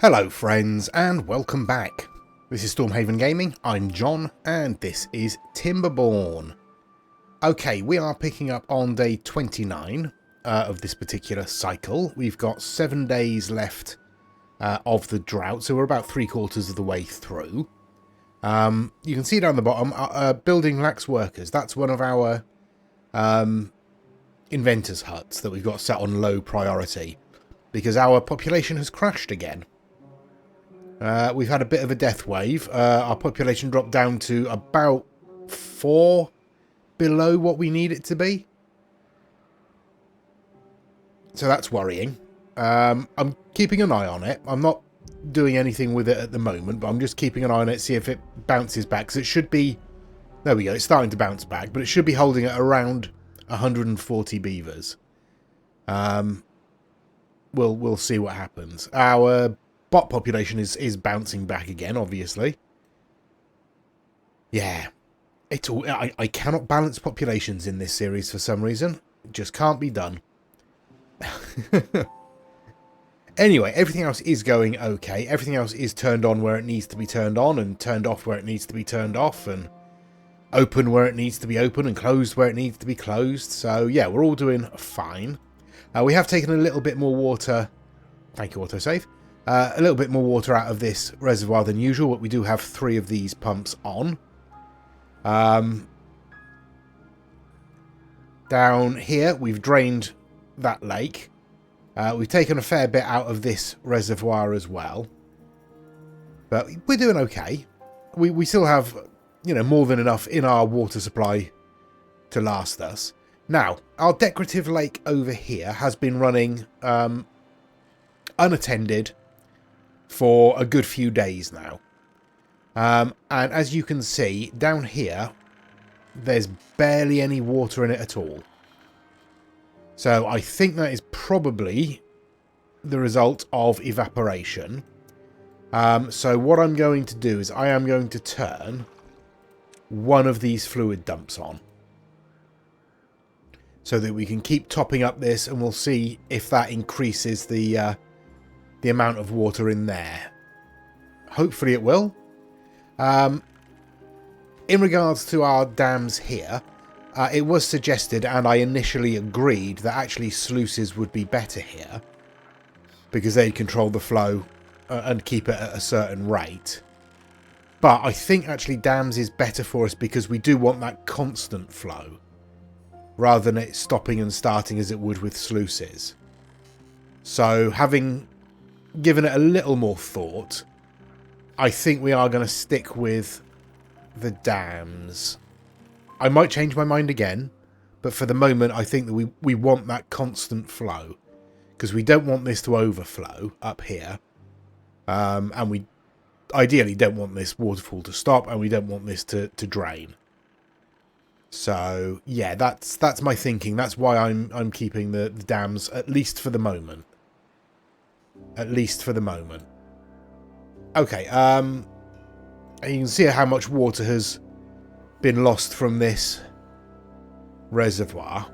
Hello friends and welcome back. This is Stormhaven Gaming, I'm John and this is Timberborn. Okay, we are picking up on day 29 of this particular cycle. We've got 7 days left of the drought, so we're about 3/4 of the way through. You can see down the bottom, building lacks workers. That's one of our inventors' huts that we've got set on low priority because our population has crashed again. We've had a bit of a death wave. Our population dropped down to about 4 below what we need it to be. So that's worrying. I'm keeping an eye on it. I'm not doing anything with it at the moment, but I'm just keeping an eye on it, see if it bounces back. Because it should be... There we go, it's starting to bounce back, but it should be holding at around 140 beavers. We'll see what happens. Our bot population is bouncing back again, obviously. Yeah. It's all, I cannot balance populations in this series for some reason. It just can't be done. Anyway, everything else is going okay. Everything else is turned on where it needs to be turned on and turned off where it needs to be turned off and open where it needs to be open and closed where it needs to be closed. So, yeah, we're all doing fine. We have taken a little bit more water. Thank you, autosave. A little bit more water out of this reservoir than usual, but we do have 3 of these pumps on. Down here, we've drained that lake. We've taken a fair bit out of this reservoir as well. But we're doing okay. We still have, you know, more than enough in our water supply to last us. Now, our decorative lake over here has been running unattended for a good few days now. And as you can see, down here, there's barely any water in it at all. So I think that is probably the result of evaporation. So what I'm going to do is I am going to turn one of these fluid dumps on, so that we can keep topping up this, and we'll see if that increases the amount of water in there. Hopefully it will. In regards to our dams here, it was suggested, and I initially agreed, that actually sluices would be better here, because they'd control the flow and keep it at a certain rate. But I think actually dams is better for us because we do want that constant flow, rather than it stopping and starting as it would with sluices. So having given it a little more thought, I think we are going to stick with the dams. I might change my mind again, but for the moment I think that we want that constant flow, because we don't want this to overflow up here, and we ideally don't want this waterfall to stop, and we don't want this to drain. So yeah, that's my thinking. That's why I'm keeping the dams, at least for the moment. At least for the moment. Okay, you can see how much water has been lost from this reservoir.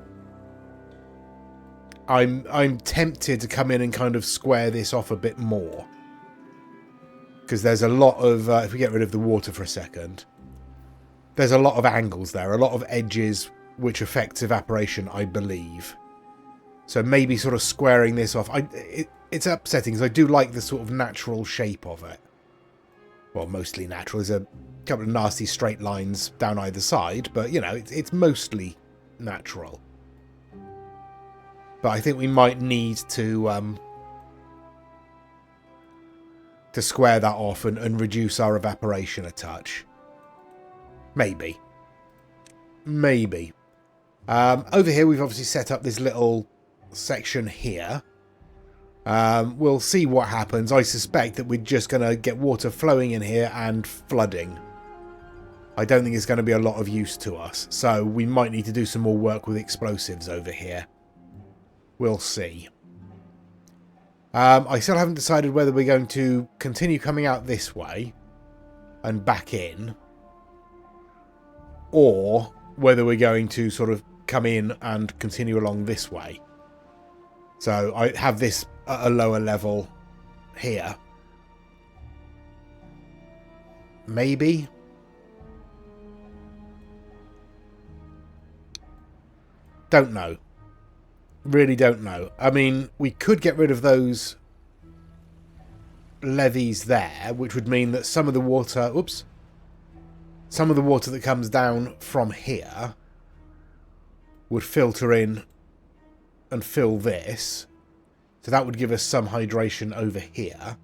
I'm tempted to come in and kind of square this off a bit more, because there's a lot of, if we get rid of the water for a second, there's a lot of angles there, a lot of edges which affects evaporation, I believe. So maybe sort of squaring this off. It's upsetting because I do like the sort of natural shape of it. Well, mostly natural. There's a couple of nasty straight lines down either side, but, you know, it's mostly natural. But I think we might need to square that off and reduce our evaporation a touch. Maybe. Maybe. Over here, we've obviously set up this little section here. We'll see what happens. I suspect that we're just going to get water flowing in here and flooding. I don't think it's going to be a lot of use to us, so we might need to do some more work with explosives over here. We'll see. I still haven't decided whether we're going to continue coming out this way and back in, or whether we're going to sort of come in and continue along this way. So I have this at a lower level here, Maybe. Don't know. Really don't know. I mean, we could get rid of those levees there, which would mean that some of the water... Oops. Some of the water that comes down from here would filter in and fill this. So that would give us some hydration over here.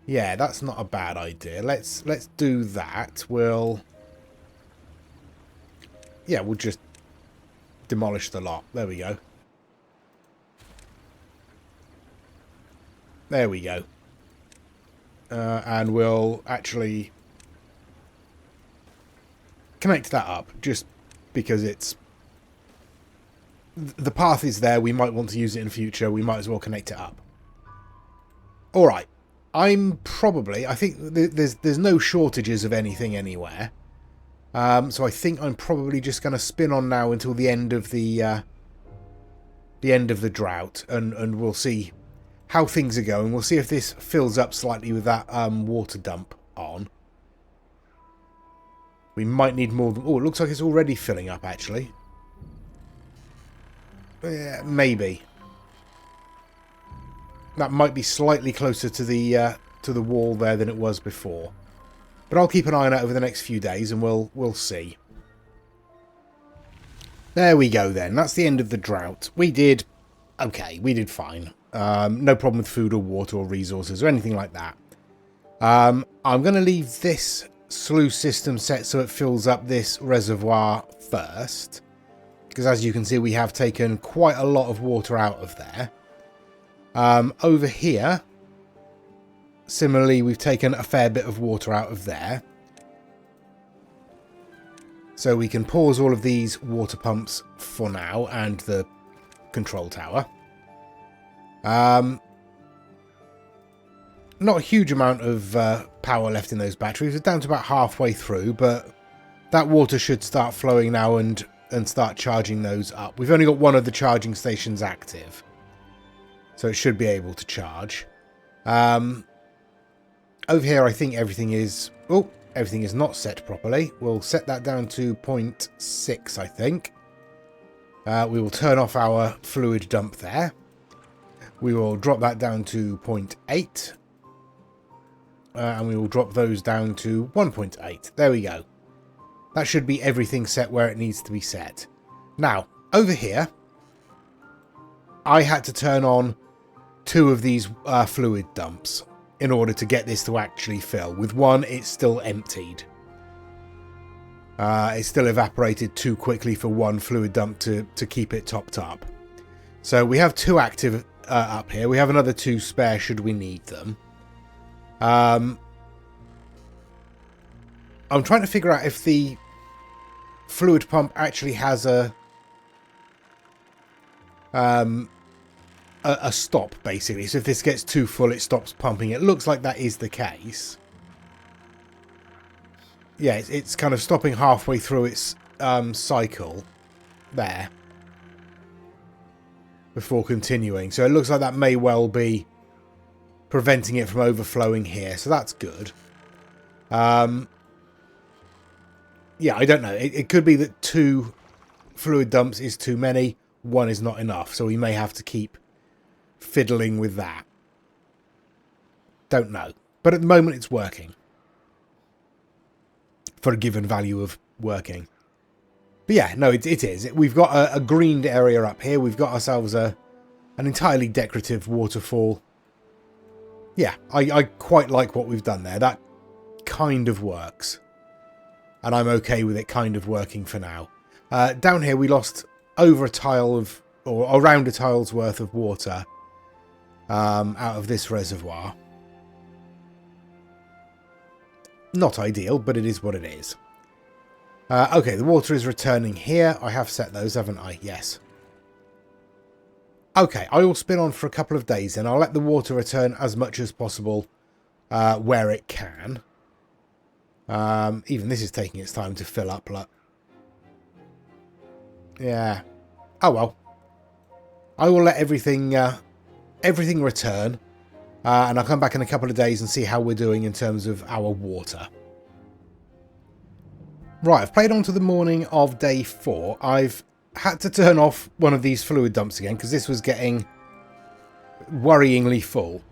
Yeah, that's not a bad idea. Let's do that. We'll just demolish the lot. There we go. There we go. And we'll actually connect that up, just because it's... The path is there. We might want to use it in future. We might as well connect it up. Alright. I think there's no shortages of anything anywhere. So I think I'm probably just going to spin on now until the end of the drought, and we'll see how things are going. We'll see if this fills up slightly with that water dump on. We might need more than... Oh, it looks like it's already filling up, actually. Yeah, maybe. That might be slightly closer to the wall there than it was before. But I'll keep an eye on it over the next few days, and we'll see. There we go then. That's the end of the drought. We did... Okay, we did fine. No problem with food or water or resources or anything like that. I'm going to leave this sluice system set so it fills up this reservoir first. Because as you can see, we have taken quite a lot of water out of there. Over here, similarly, we've taken a fair bit of water out of there. So we can pause all of these water pumps for now and the control tower. Not a huge amount of power left in those batteries. We're down to about halfway through, but that water should start flowing now and start charging those up. We've only got one of the charging stations active, so it should be able to charge. Over here, I think everything is... Oh, everything is not set properly. We'll set that down to 0.6, I think. We will turn off our fluid dump there. We will drop that down to 0.8. And we will drop those down to 1.8. There we go. That should be everything set where it needs to be set. Now, over here, I had to turn on 2 of these fluid dumps in order to get this to actually fill. With one, it's still emptied. It's still evaporated too quickly for one fluid dump to keep it topped up. So we have 2 active up here. We have another 2 spare should we need them. I'm trying to figure out if the fluid pump actually has a stop, basically. So if this gets too full, it stops pumping. It looks like that is the case. Yeah, it's kind of stopping halfway through its cycle there before continuing. So it looks like that may well be preventing it from overflowing here. So that's good. Yeah, I don't know. It could be that 2 fluid dumps is too many. 1 is not enough. So we may have to keep fiddling with that. Don't know. But at the moment it's working. For a given value of working. But yeah, no, it is. We've got a greened area up here. We've got ourselves an entirely decorative waterfall. Yeah, I quite like what we've done there. That kind of works. And I'm okay with it kind of working for now. Down here we lost over a tile of, or around a tile's worth of water out of this reservoir. Not ideal, but it is what it is. Okay, the water is returning here. I have set those, haven't I? Yes. Okay, I will spin on for a couple of days and I'll let the water return as much as possible where it can. Even this is taking its time to fill up. Look. Yeah. Oh well. I will let everything return And I'll come back in a couple of days and see how we're doing in terms of our water. Right, I've played on to the morning of day 4. I've had to turn off one of these fluid dumps again because this was getting worryingly full.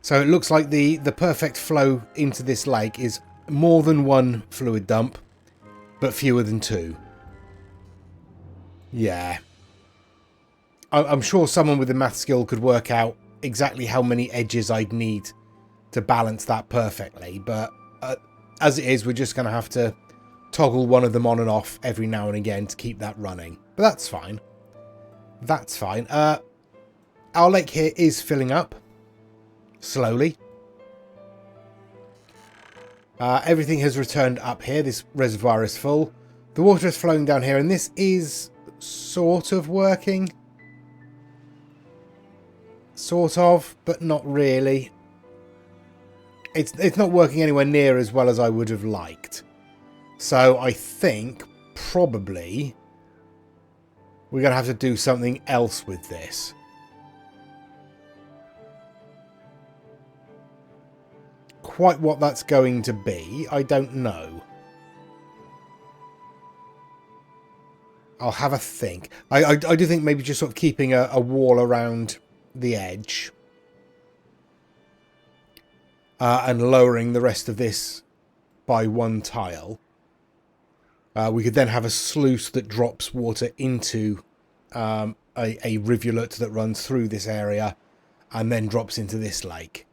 So it looks like the perfect flow into this lake is more than one fluid dump, but fewer than 2. Yeah. I'm sure someone with a math skill could work out exactly how many edges I'd need to balance that perfectly, but as it is, we're just going to have to toggle one of them on and off every now and again to keep that running. But that's fine. That's fine. Our lake here is filling up slowly. Everything has returned up here. This reservoir is full. The water is flowing down here, and this is sort of working. Sort of, but not really. It's not working anywhere near as well as I would have liked. So I think probably we're going to have to do something else with this. Quite what that's going to be, I don't know. I'll have a think. I do think maybe just sort of keeping a wall around the edge. And lowering the rest of this by 1 tile. We could then have a sluice that drops water into a rivulet that runs through this area and then drops into this lake.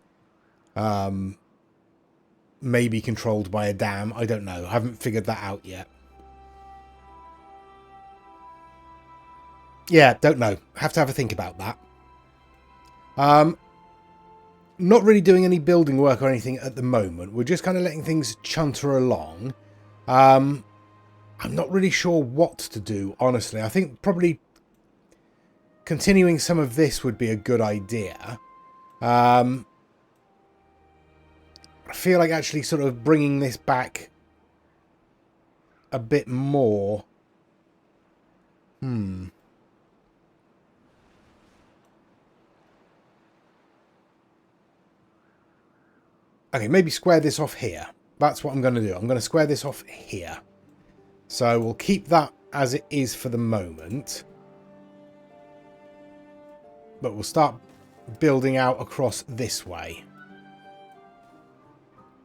Maybe controlled by a dam. I don't know. I haven't figured that out yet. Yeah, don't know. Have to have a think about that. Not really doing any building work or anything at the moment. We're just kind of letting things chunter along. I'm not really sure what to do, honestly. I think probably continuing some of this would be a good idea. I feel like actually sort of bringing this back a bit more. Okay, maybe square this off here. That's what I'm going to do. I'm going to square this off here. So we'll keep that as it is for the moment. But we'll start building out across this way.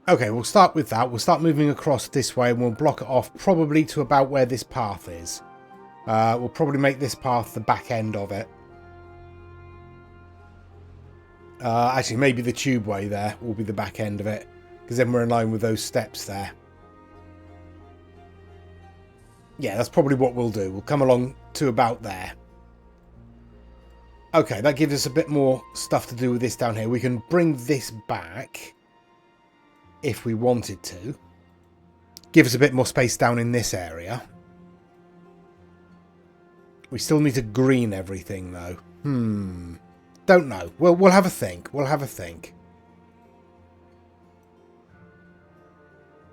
Okay, we'll start with that. We'll start moving across this way and we'll block it off probably to about where this path is. We'll probably make this path the back end of it. Actually, maybe the tube way there will be the back end of it, because then we're in line with those steps there. Yeah, that's probably what we'll do. We'll come along to about there. Okay, that gives us a bit more stuff to do with this down here. We can bring this back if we wanted to. Give us a bit more space down in this area. We still need to green everything, though. Don't know. We'll have a think. We'll have a think.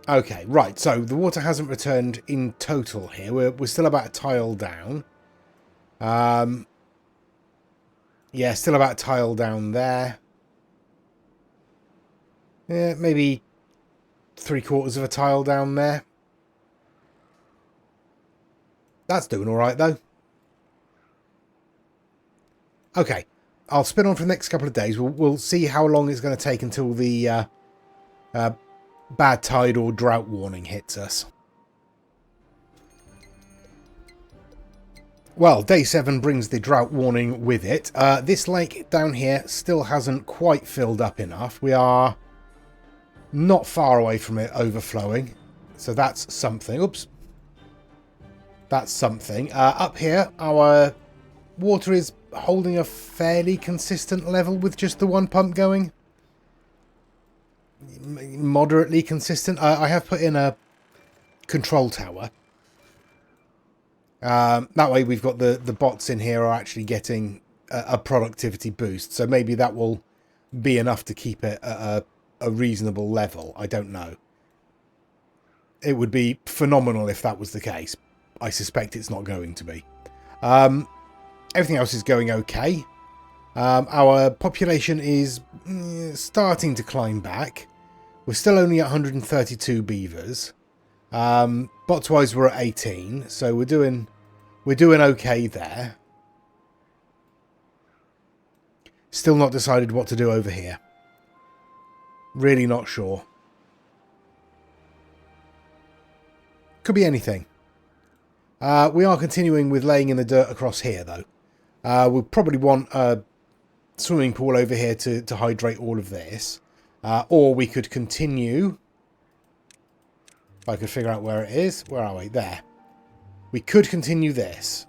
Okay, right. So the water hasn't returned in total here. We're still about a tile down. Yeah, still about a tile down there. Yeah, maybe 3/4 of a tile down there. That's doing all right, though. Okay. I'll spin on for the next couple of days. We'll see how long it's going to take until the bad tide or drought warning hits us. Well, day 7 brings the drought warning with it. This lake down here still hasn't quite filled up enough. We are not far away from it overflowing. So that's something. Oops. That's something. Up here, our water is holding a fairly consistent level with just the one pump going. Moderately consistent. I have put in a control tower. That way we've got the bots in here are actually getting a productivity boost. So maybe that will be enough to keep it at a reasonable level. I don't know. It would be phenomenal if that was the case. I suspect it's not going to be. Everything else is going okay. Our population is starting to climb back. We're still only at 132 beavers. Bots-wise, we're at 18, so we're doing okay there. Still not decided what to do over here. Really not sure. Could be anything. We are continuing with laying in the dirt across here, though. We'll probably want a swimming pool over here to hydrate all of this. Or we could continue... If I could figure out where it is. Where are we? There. We could continue this.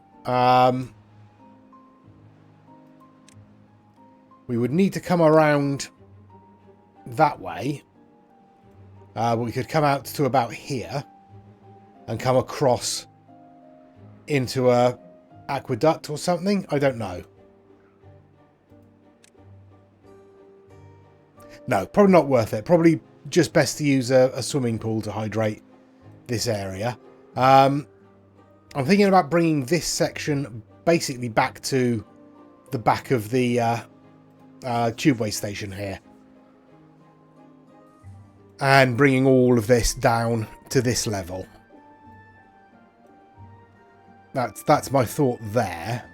We would need to come around that way. But we could come out to about here. And come across into a aqueduct or something. I don't know. No, probably not worth it. Probably just best to use a swimming pool to hydrate this area. I'm thinking about bringing this section basically back to the back of the tubeway station here. And bringing all of this down to this level. That's my thought there.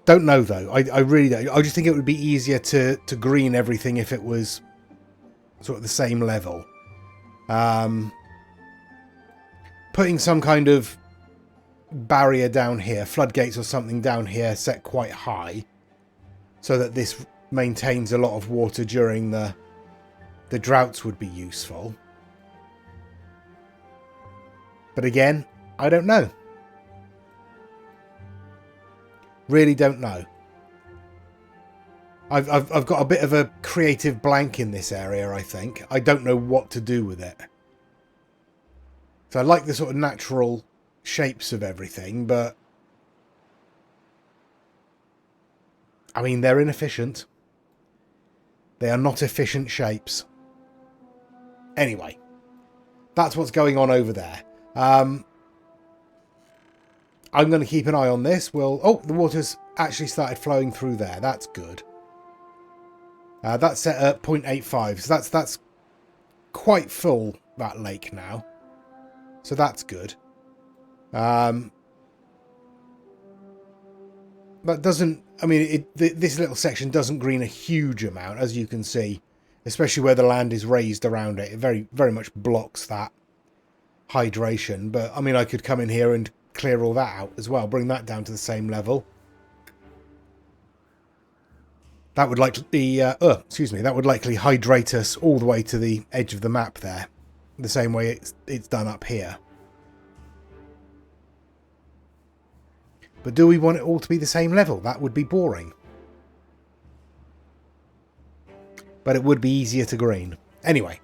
Don't know, though. I really don't. I just think it would be easier to green everything if it was sort of the same level. Putting some kind of barrier down here, floodgates or something down here set quite high, so that this maintains a lot of water during the droughts would be useful. But again, I don't know. Really don't know. I've got a bit of a creative blank in this area, I think. I don't know what to do with it. So I like the sort of natural shapes of everything, but... I mean, they're inefficient. They are not efficient shapes. Anyway. That's what's going on over there. I'm going to keep an eye on this. Oh, the water's actually started flowing through there. That's good. That's set at 0.85. So that's quite full, that lake now. So that's good. That doesn't... I mean, this little section doesn't green a huge amount, as you can see. Especially where the land is raised around it. It very, very much blocks that hydration. But, I mean, I could come in here and clear all that out as well. Bring that down to the same level. That would likely that would likely hydrate us all the way to the edge of the map there. The same way it's done up here. But do we want it all to be the same level? That would be boring. But it would be easier to green. Anyway,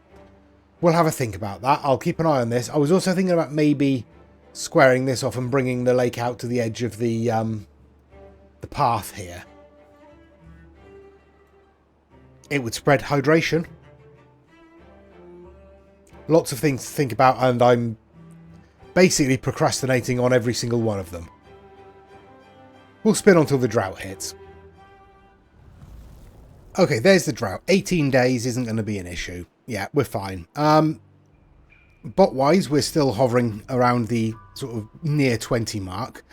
we'll have a think about that. I'll keep an eye on this. I was also thinking about maybe squaring this off and bringing the lake out to the edge of the path here. It would spread hydration. Lots of things to think about, and I'm basically procrastinating on every single one of them. We'll spin until the drought hits. Okay, there's the drought. 18 days isn't going to be an issue. Yeah, we're fine. Bot-wise, we're still hovering around the sort of near 20 mark.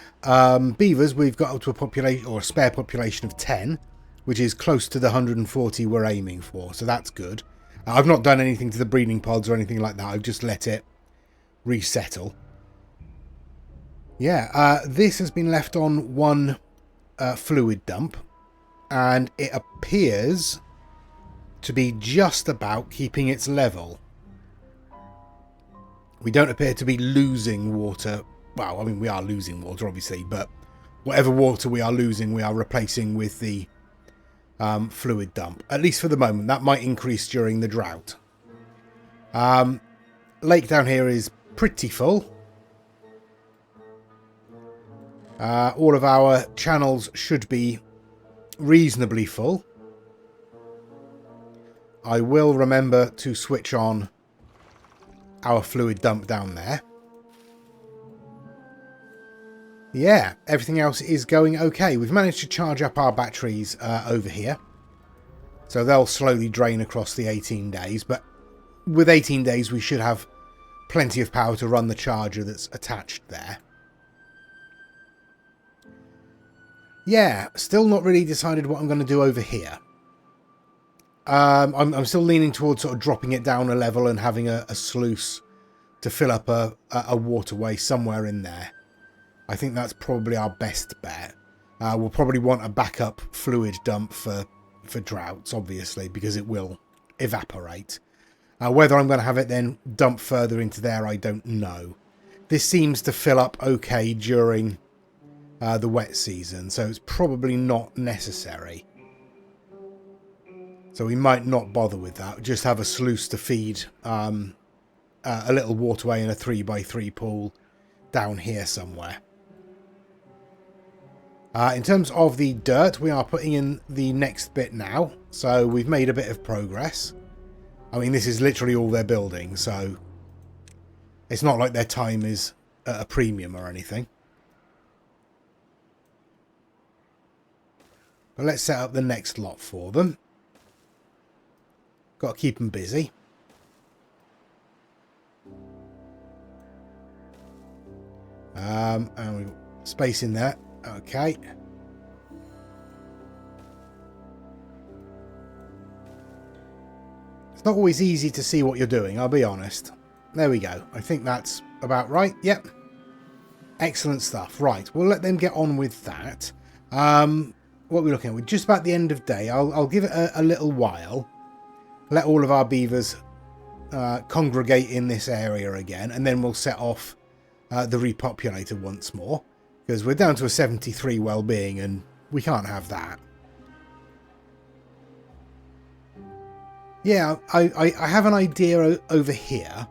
Beavers, we've got up to a population, or a spare population of 10, which is close to the 140 we're aiming for, so that's good. I've not done anything to the breeding pods or anything like that. I've just let it resettle. Yeah, this has been left on one fluid dump, and it appears to be just about keeping its level. We don't appear to be losing water. Well, I mean, we are losing water, obviously, but whatever water we are losing, we are replacing with the fluid dump. At least for the moment. That might increase during the drought. Lake down here is pretty full. All of our channels should be reasonably full. I will remember to switch on our fluid dump down there. Yeah, everything else is going okay. We've managed to charge up our batteries over here. So they'll slowly drain across the 18 days. But with 18 days, we should have plenty of power to run the charger that's attached there. Yeah, still not really decided what I'm going to do over here. I'm still leaning towards sort of dropping it down a level and having a sluice to fill up a waterway somewhere in there. I think that's probably our best bet. We'll probably want a backup fluid dump for droughts, obviously, because it will evaporate. Whether I'm going to have it then dump further into there, I don't know. This seems to fill up okay during the wet season, so it's probably not necessary. So we might not bother with that. Just have a sluice to feed a little waterway in a 3x3 pool down here somewhere. In terms of the dirt, we are putting in the next bit now. So we've made a bit of progress. I mean, this is literally all they're building, so it's not like their time is at a premium or anything. But let's set up the next lot for them. Got to keep them busy. And we've got space in there. Okay. It's not always easy to see what you're doing, I'll be honest. There we go. I think that's about right. Yep. Excellent stuff. Right, we'll let them get on with that. What are we looking at? We're just about the end of day. I'll give it a little while. Let all of our beavers congregate in this area again, and then we'll set off the repopulator once more. Because we're down to a 73 well-being, and we can't have that. Yeah, I have an idea over here.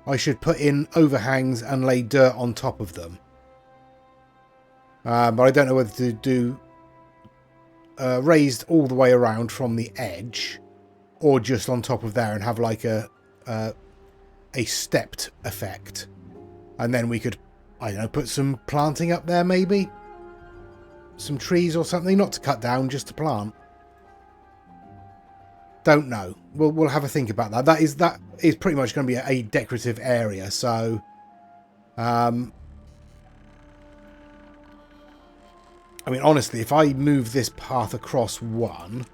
I should put in overhangs and lay dirt on top of them. But I don't know whether to do raised all the way around from the edge, or just on top of there and have like a stepped effect. And then we could, I don't know, put some planting up there maybe? Some trees or something, not to cut down, just to plant. Don't know. We'll have a think about that. That is pretty much going to be a decorative area, so I mean, honestly, if I move this path across one,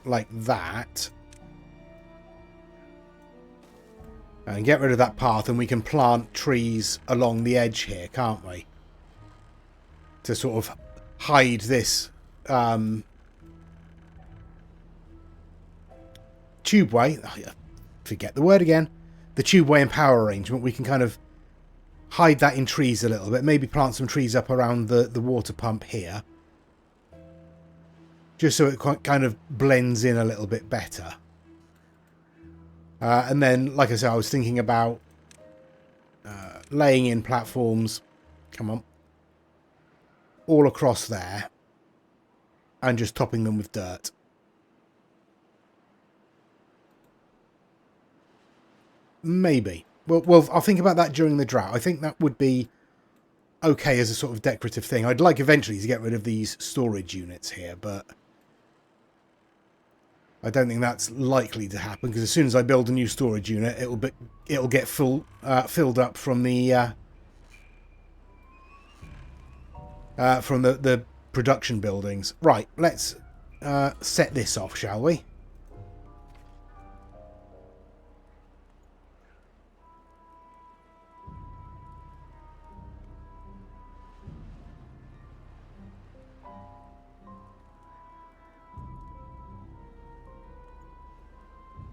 like that, and get rid of that path, and we can plant trees along the edge here, can't we? To sort of hide this tubeway. Forget the word again. The tubeway and power arrangement. We can kind of hide that in trees a little bit. Maybe plant some trees up around the water pump here. Just so it kind of blends in a little bit better. And then, like I said, I was thinking about laying in platforms. Come on. All across there. And just topping them with dirt. Maybe. Well, I'll think about that during the drought. I think that would be okay as a sort of decorative thing. I'd like eventually to get rid of these storage units here, but I don't think that's likely to happen, because as soon as I build a new storage unit, it'll get filled up from the production buildings. Right, let's set this off, shall we?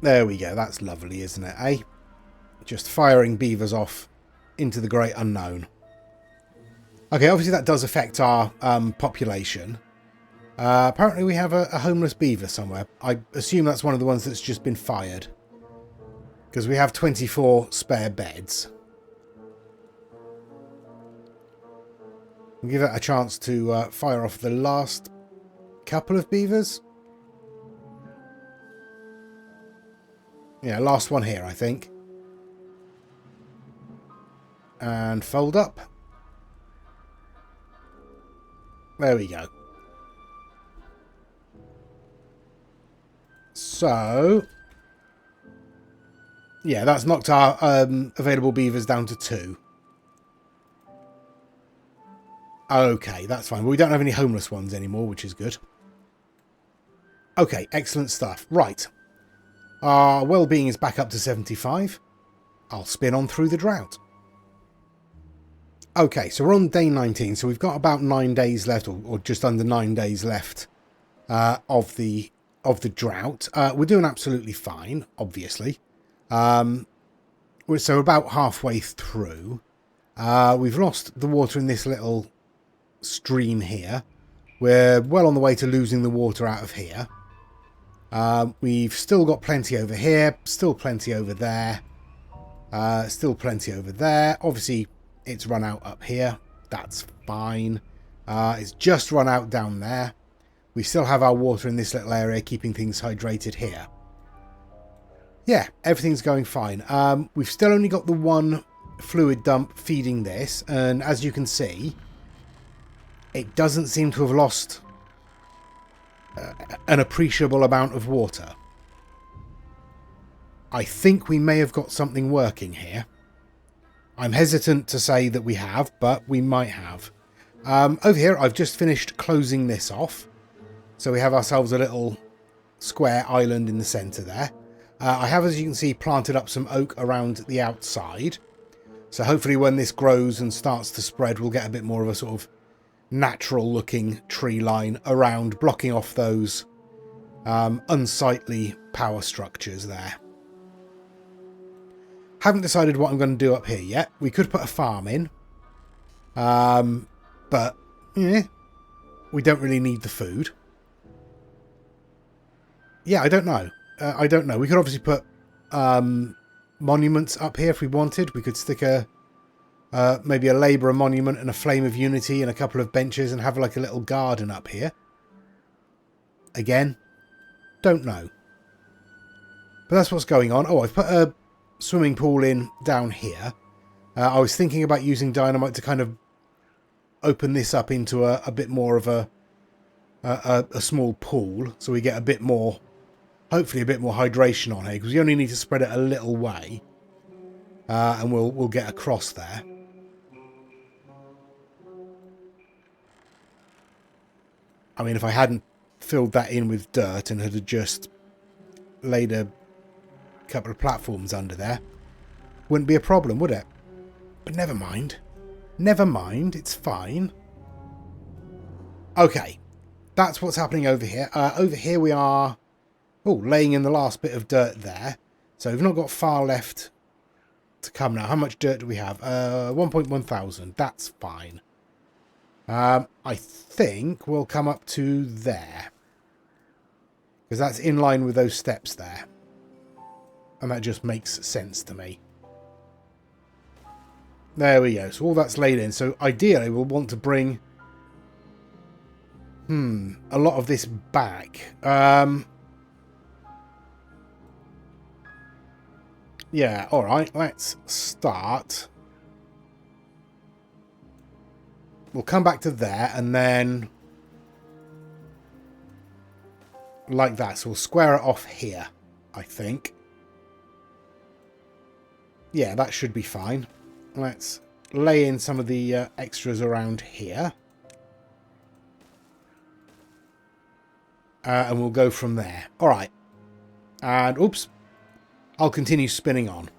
There we go. That's lovely, isn't it, eh? Just firing beavers off into the great unknown. Okay, obviously that does affect our population. Apparently we have a homeless beaver somewhere. I assume that's one of the ones that's just been fired. Because we have 24 spare beds. We'll give it a chance to fire off the last couple of beavers. Yeah, last one here, I think. And fold up. There we go. So, yeah, that's knocked our available beavers down to 2. Okay, that's fine. We don't have any homeless ones anymore, which is good. Okay, excellent stuff. Right. Our well-being is back up to 75. I'll spin on through the drought. Okay, so we're on day 19, so we've got about 9 days left, or just under 9 days left of the drought. We're doing absolutely fine, obviously. So about halfway through. We've lost the water in this little stream here. We're well on the way to losing the water out of here. We've still got plenty over here, still plenty over there, still plenty over there. Obviously, it's run out up here. That's fine. It's just run out down there. We still have our water in this little area, keeping things hydrated here. Yeah, everything's going fine. We've still only got the one fluid dump feeding this, and as you can see, it doesn't seem to have lost an appreciable amount of water. I think we may have got something working here. I'm hesitant to say that we have, but we might have. Over here, I've just finished closing this off. So we have ourselves a little square island in the centre there. I have, as you can see, planted up some oak around the outside. So hopefully when this grows and starts to spread, we'll get a bit more of a sort of natural looking tree line around, blocking off those unsightly power structures there. Haven't decided what I'm going to do up here yet. We could put a farm in. But yeah, we don't really need the food. Yeah, I don't know. I don't know. We could obviously put monuments up here if we wanted. We could stick a maybe a labourer monument and a flame of unity and a couple of benches and have like a little garden up here. Again, don't know. But that's what's going on. Oh, I've put a swimming pool in down here. I was thinking about using dynamite to kind of open this up into a bit more of a small pool, so we get a bit more, hopefully a bit more hydration on here, because we only need to spread it a little way, and we'll get across there. I mean, if I hadn't filled that in with dirt and had just laid a couple of platforms under there, wouldn't be a problem, would it? But never mind. Never mind, it's fine. Okay, that's what's happening over here. Over here we are, laying in the last bit of dirt there. So we've not got far left to come now. How much dirt do we have? 1.1 thousand. That's fine. I think we'll come up to there, because that's in line with those steps there. And that just makes sense to me. There we go. So all that's laid in. So ideally we'll want to bring a lot of this back. Yeah, alright. Let's start. We'll come back to there and then like that. So we'll square it off here, I think. Yeah, that should be fine. Let's lay in some of the extras around here. And we'll go from there. All right. And, oops. I'll continue spinning on.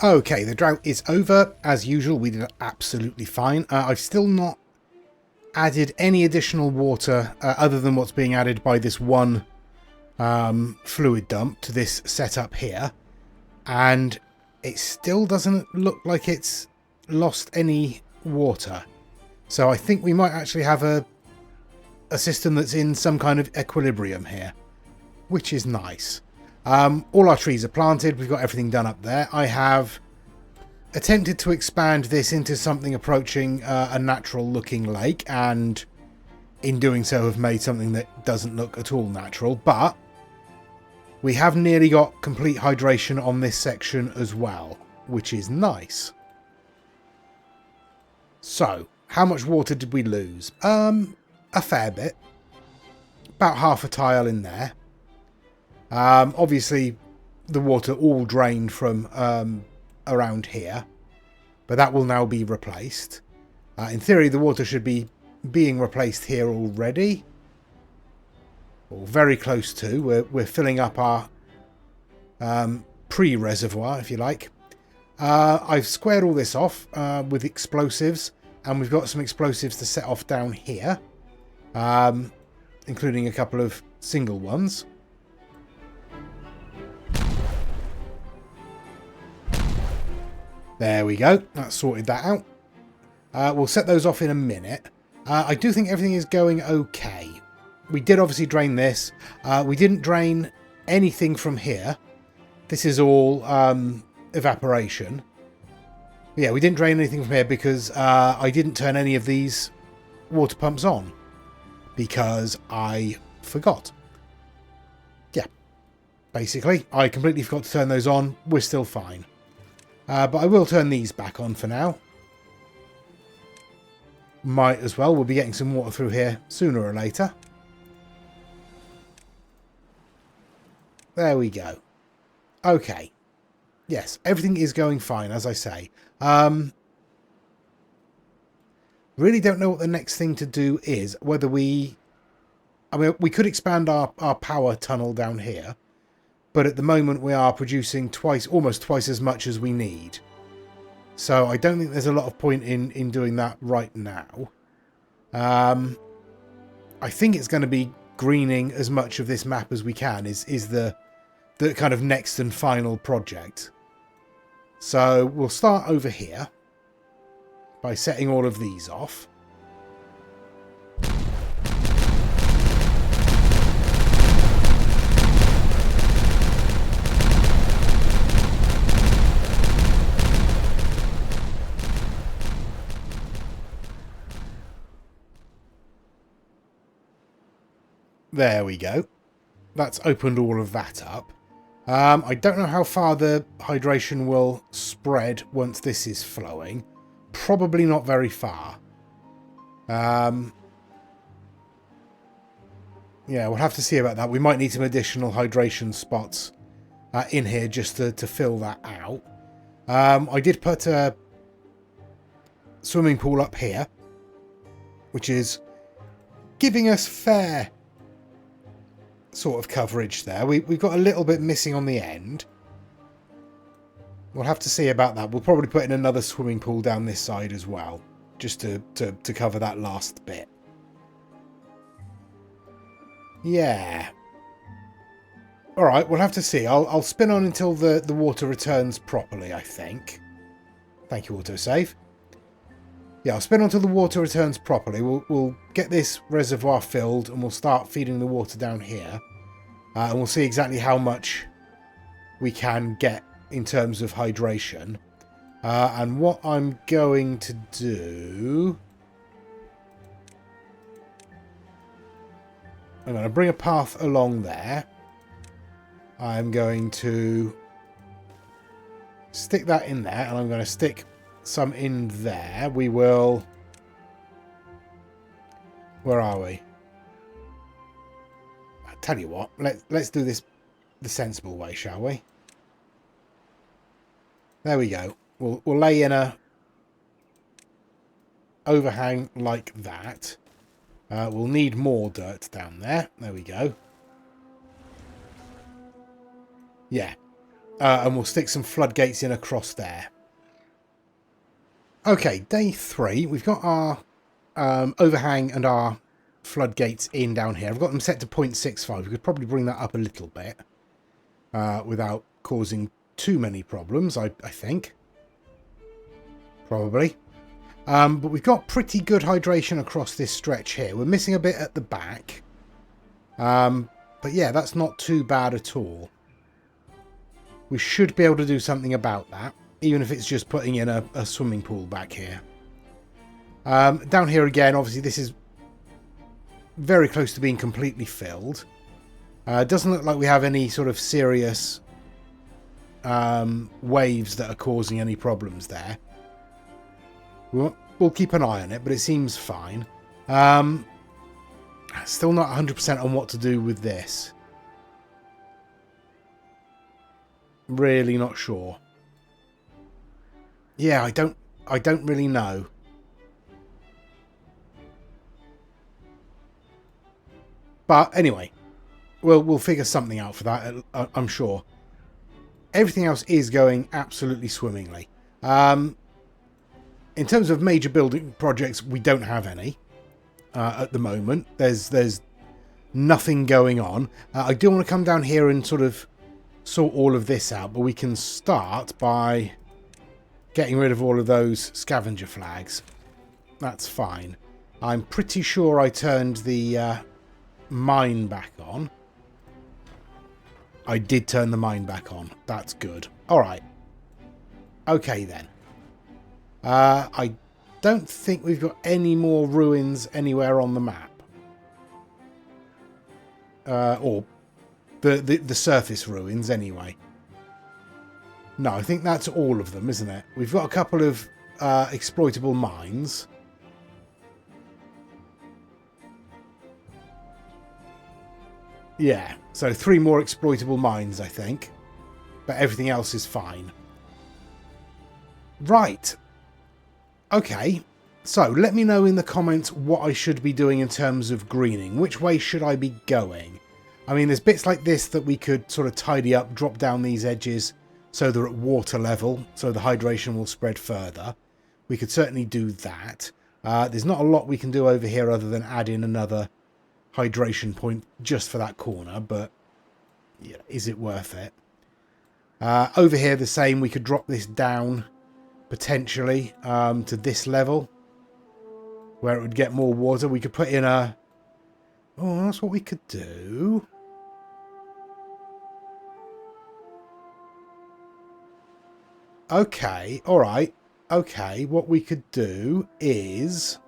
Okay, the drought is over. As usual, we did absolutely fine. I've still not added any additional water other than what's being added by this one fluid dump to this setup here. And it still doesn't look like it's lost any water. So I think we might actually have a system that's in some kind of equilibrium here, which is nice. All our trees are planted. We've got everything done up there. I have attempted to expand this into something approaching a natural looking lake, and in doing so have made something that doesn't look at all natural, but we have nearly got complete hydration on this section as well, which is nice. So, how much water did we lose? A fair bit. About half a tile in there. Obviously, the water all drained from around here, but that will now be replaced. In theory, the water should be being replaced here already, or very close to. We're filling up our pre-reservoir, if you like. I've squared all this off with explosives, and we've got some explosives to set off down here, including a couple of single ones. There we go. That sorted that out. We'll set those off in a minute. I do think everything is going okay. We did obviously drain this. We didn't drain anything from here. This is all evaporation. Yeah, we didn't drain anything from here because I didn't turn any of these water pumps on because I forgot. Yeah, basically, I completely forgot to turn those on. We're still fine. But I will turn these back on for now. Might as well. We'll be getting some water through here sooner or later. There we go. Okay. Yes, everything is going fine, as I say. Really don't know what the next thing to do is. Whether we... I mean, we could expand our power tunnel down here. But at the moment we are producing almost twice as much as we need. So I don't think there's a lot of point in doing that right now. I think it's going to be greening as much of this map as we can is the kind of next and final project. So we'll start over here by setting all of these off. There we go. That's opened all of that up. I don't know how far the hydration will spread once this is flowing. Probably not very far. Yeah, we'll have to see about that. We might need some additional hydration spots in here just to fill that out. I did put a swimming pool up here, which is giving us fair sort of coverage there. We've got a little bit missing on the end. We'll have to see about that. We'll probably put in another swimming pool down this side as well, just to cover that last bit. Yeah. Alright, we'll have to see. I'll spin on until the water returns properly, I think. Thank you, autosave. Yeah, I'll spin on until the water returns properly. We'll get this reservoir filled and we'll start feeding the water down here. And we'll see exactly how much we can get in terms of hydration. And what I'm going to do... I'm going to bring a path along there. I'm going to stick that in there, and I'm going to stick some in there. We will... Where are we? I tell you what, let's do this the sensible way, shall we? There we go. We'll lay in a overhang like that. We'll need more dirt down there. There we go. Yeah. And we'll stick some floodgates in across there. Okay, day 3. We've got our overhang and our floodgates in down here. I've got them set to 0.65. We could probably bring that up a little bit without causing too many problems, I think. Probably. But we've got pretty good hydration across this stretch here. We're missing a bit at the back. But yeah, that's not too bad at all. We should be able to do something about that, even if it's just putting in a swimming pool back here. Down here again, obviously this is very close to being completely filled. It doesn't look like we have any sort of serious waves that are causing any problems there. We'll keep an eye on it, but it seems fine. Still not 100% on what to do with this. Really not sure. Yeah, I don't really know. But anyway, we'll figure something out for that, I'm sure. Everything else is going absolutely swimmingly. In terms of major building projects, we don't have any at the moment. There's nothing going on. I do want to come down here and sort of sort all of this out, but we can start by getting rid of all of those scavenger flags. That's fine. I'm pretty sure I turned the mine back on. I did turn the mine back on. That's good. Alright. Okay then. I don't think we've got any more ruins anywhere on the map. Or the surface ruins anyway. No, I think that's all of them, isn't it? We've got a couple of exploitable mines. Yeah, so 3 more exploitable mines, I think. But everything else is fine. Right. Okay. So, let me know in the comments what I should be doing in terms of greening. Which way should I be going? I mean, there's bits like this that we could sort of tidy up, drop down these edges so they're at water level, so the hydration will spread further. We could certainly do that. There's not a lot we can do over here other than add in another hydration point just for that corner, but yeah, is it worth it? Over here the same, we could drop this down potentially to this level where it would get more water. We could put in a... Oh, that's what we could do. Okay, alright. Okay, what we could do is...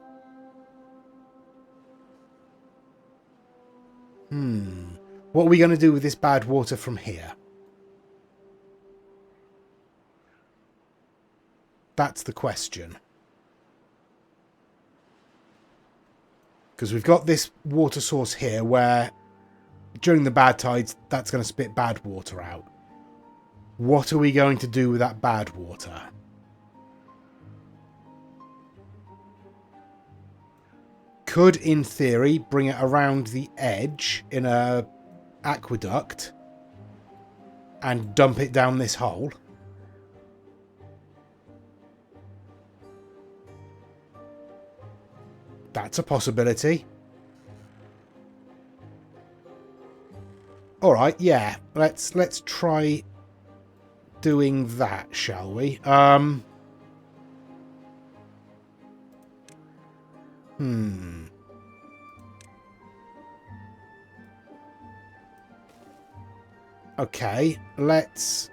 What are we going to do with this bad water from here? That's the question. Because we've got this water source here where during the bad tides, that's going to spit bad water out. What are we going to do with that bad water? Could, in theory, bring it around the edge in a aqueduct and dump it down this hole. That's a possibility. All right, yeah. Let's try doing that, shall we? Okay, let's...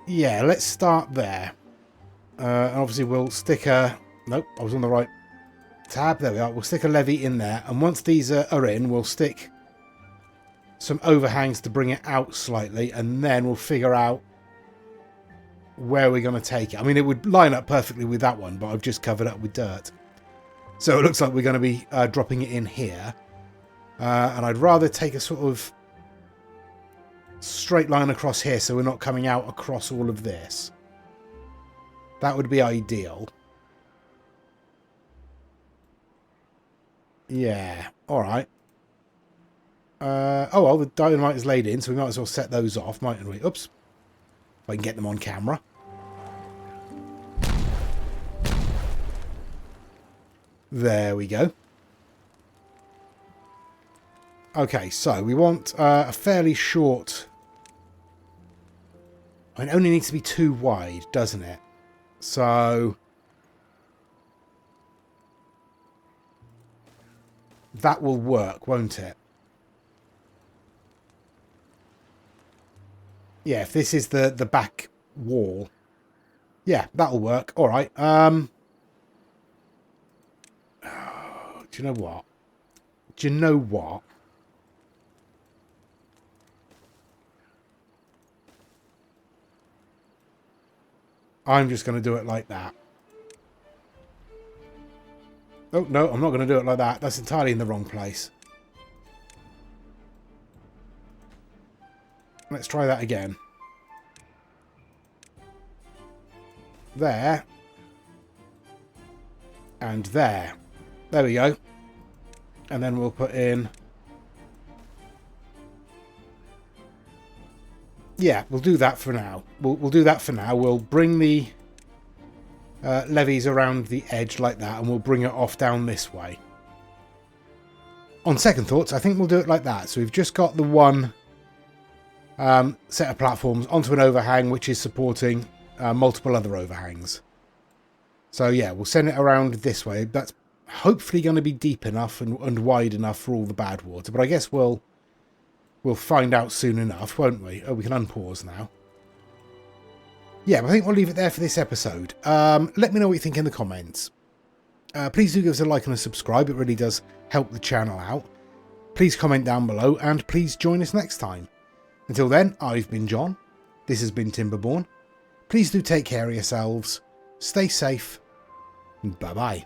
Yeah, let's start there. Obviously, we'll stick a... Nope, I was on the right tab. There we are. We'll stick a levee in there. And once these are in, we'll stick some overhangs to bring it out slightly. And then we'll figure out where we're going to take it. I mean, it would line up perfectly with that one, but I've just covered up with dirt. So it looks like we're going to be dropping it in here. And I'd rather take a sort of straight line across here so we're not coming out across all of this. That would be ideal. Yeah, alright. Oh, well, the dynamite is laid in, so we might as well set those off, mightn't we? Oops. If I can get them on camera. There we go. Okay, so we want a fairly short... It only needs to be 2 wide, doesn't it? So... that will work, won't it? Yeah, if this is the back wall. Yeah, that'll work. All right. Do you know what? Do you know what? I'm just going to do it like that. Oh, no, I'm not going to do it like that. That's entirely in the wrong place. Let's try that again. There. And there. There we go. And then we'll put in... yeah, we'll do that for now. We'll do that for now. We'll bring the levees around the edge like that, and we'll bring it off down this way. On second thoughts, I think we'll do it like that. So we've just got the one set of platforms onto an overhang, which is supporting multiple other overhangs. So yeah, we'll send it around this way. That's hopefully going to be deep enough and wide enough for all the bad water. But I guess we'll find out soon enough, won't we? Oh, we can unpause now. Yeah, but I think we'll leave it there for this episode. Let me know what you think in the comments. Please do give us a like and a subscribe. It really does help the channel out. Please comment down below, and please join us next time. Until then, I've been John. This has been Timberborn. Please do take care of yourselves. Stay safe. Bye-bye.